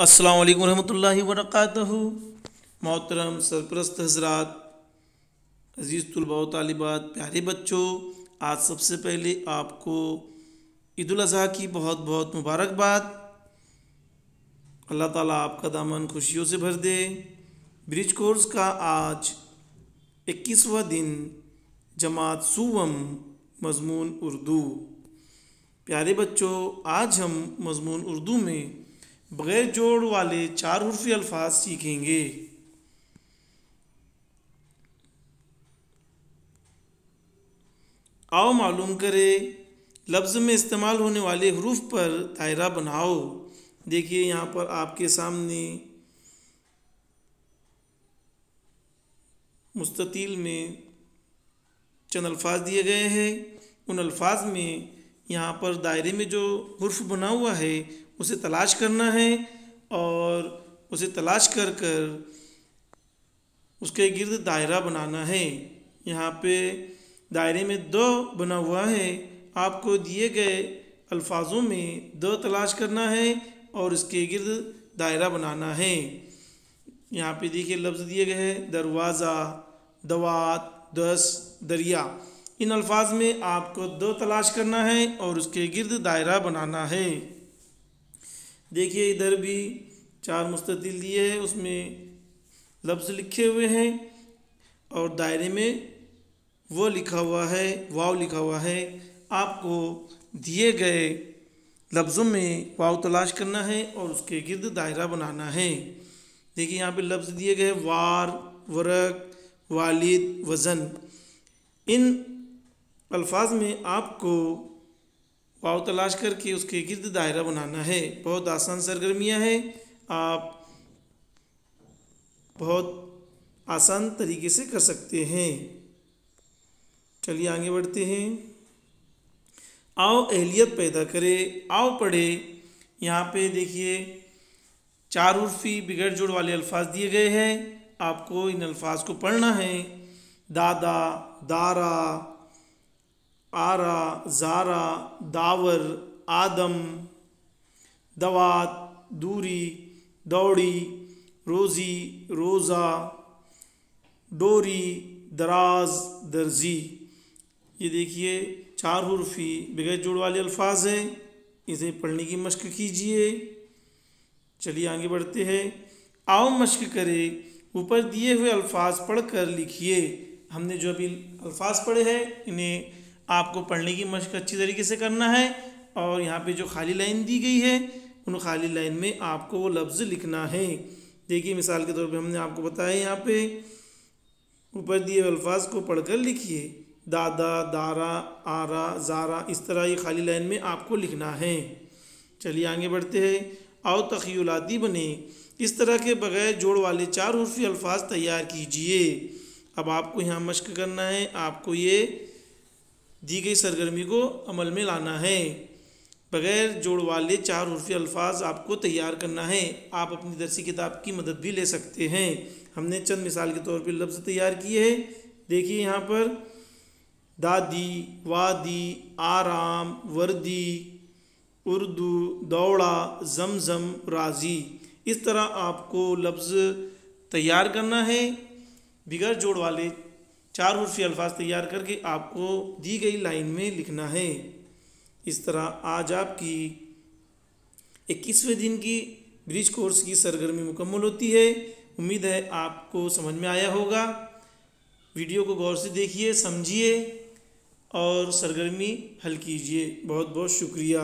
अस्सलाम वालेकुम रहमतुल्लाहि व बरकातहू। मोहतरम सरप्रस्त हज़रात, अज़ीज़ तुलबा व तालिबात, प्यारे बच्चों, आज सबसे पहले आपको ईद उल अज़हा की बहुत बहुत मुबारकबाद। अल्लाह ताला आपका दामन खुशियों से भर दे। ब्रिज कोर्स का आज 21वां दिन, जमात सुवम, मज़मून उर्दू। प्यारे बच्चों, आज हम मज़मून उर्दू में बग़ैर जोड़ वाले 4 हुर्फ़ी अल्फाज सीखेंगे। आओ मालूम करें, लफ्ज़ में इस्तेमाल होने वाले हरूफ पर दायरा बनाओ। देखिए यहाँ पर आपके सामने मुस्ततील में चंद अल्फाज दिए गए हैं। उन अल्फाज में यहाँ पर दायरे में जो हुर्फ बना हुआ है उसे तलाश करना है और उसे तलाश कर कर उसके गिर्द दायरा बनाना है। यहाँ पे दायरे में 2 बना हुआ है। आपको दिए गए अल्फाजों में 2 तलाश करना है और इसके गिर्द दायरा बनाना है। यहाँ पे देखिए लफ्ज़ दिए गए हैं दरवाज़ा, दवात, दस, दरिया। इन अल्फाज में आपको 2 तलाश करना है और उसके गिर्द दायरा बनाना है। देखिए इधर भी 4 मुस्ततील दिए हैं, उसमें लफ्ज़ लिखे हुए हैं और दायरे में वो लिखा हुआ है, वाव लिखा हुआ है। आपको दिए गए लफ्ज़ों में वाव तलाश करना है और उसके गिर्द दायरा बनाना है। देखिए यहाँ पे लफ्ज़ दिए गए वार, वरक, वालिद, वज़न। इन अल्फाज में आपको वाव तलाश करके उसके गिर्द दायरा बनाना है। बहुत आसान सरगर्मियाँ हैं, आप बहुत आसान तरीके से कर सकते हैं। चलिए आगे बढ़ते हैं। आओ अहलियत पैदा करें, आओ पढ़े। यहाँ पे देखिए 4 हुर्फ़ी बिगड़ जोड़ वाले अल्फाज दिए गए हैं। आपको इन अल्फाज को पढ़ना है। दादा, दारा, आरा, ज़ारा, दावर, आदम, दवात, दूरी, दौड़ी, रोज़ी, रोज़ा, डोरी, दराज, दर्जी। ये देखिए 4 हुर्फ़ी बगैर जोड़ वाले अल्फाज हैं। इसे पढ़ने की मशक कीजिए। चलिए आगे बढ़ते हैं। आओ मशक करें, ऊपर दिए हुए अल्फाज पढ़कर लिखिए। हमने जो अभी अल्फाज पढ़े हैं इन्हें आपको पढ़ने की मशक अच्छी तरीके से करना है और यहाँ पे जो खाली लाइन दी गई है उन खाली लाइन में आपको वो लफ्ज़ लिखना है। देखिए मिसाल के तौर पे हमने आपको बताया, यहाँ पे ऊपर दिए हुए अल्फाज को पढ़कर लिखिए। दादा, दारा, आरा, ज़ारा, इस तरह ये खाली लाइन में आपको लिखना है। चलिए आगे बढ़ते हैं। आओ तख़य्युलाती बने, इस तरह के बग़ैर जोड़ वाले 4 हुर्फ़ी अल्फाज तैयार कीजिए। अब आपको यहाँ मशक करना है, आपको ये दी गई सरगर्मी को अमल में लाना है। बग़ैर जोड़ वाले 4 हुर्फ़ी अल्फाज आपको तैयार करना है। आप अपनी दरसी किताब की मदद भी ले सकते हैं। हमने चंद मिसाल के तौर पर लफ्ज़ तैयार किए हैं। देखिए यहाँ पर दादी, वादी, आराम, वर्दी, उर्दू, दौड़ा, जमजम, राज़ी। इस तरह आपको लफ्ज़ तैयार करना है। बिगड़ जोड़ वाले 4 हुर्फ़ी अल्फाज तैयार करके आपको दी गई लाइन में लिखना है। इस तरह आज आपकी 21वें दिन की ब्रिज कोर्स की सरगर्मी मुकम्मल होती है। उम्मीद है आपको समझ में आया होगा। वीडियो को गौर से देखिए, समझिए और सरगर्मी हल कीजिए। बहुत बहुत शुक्रिया।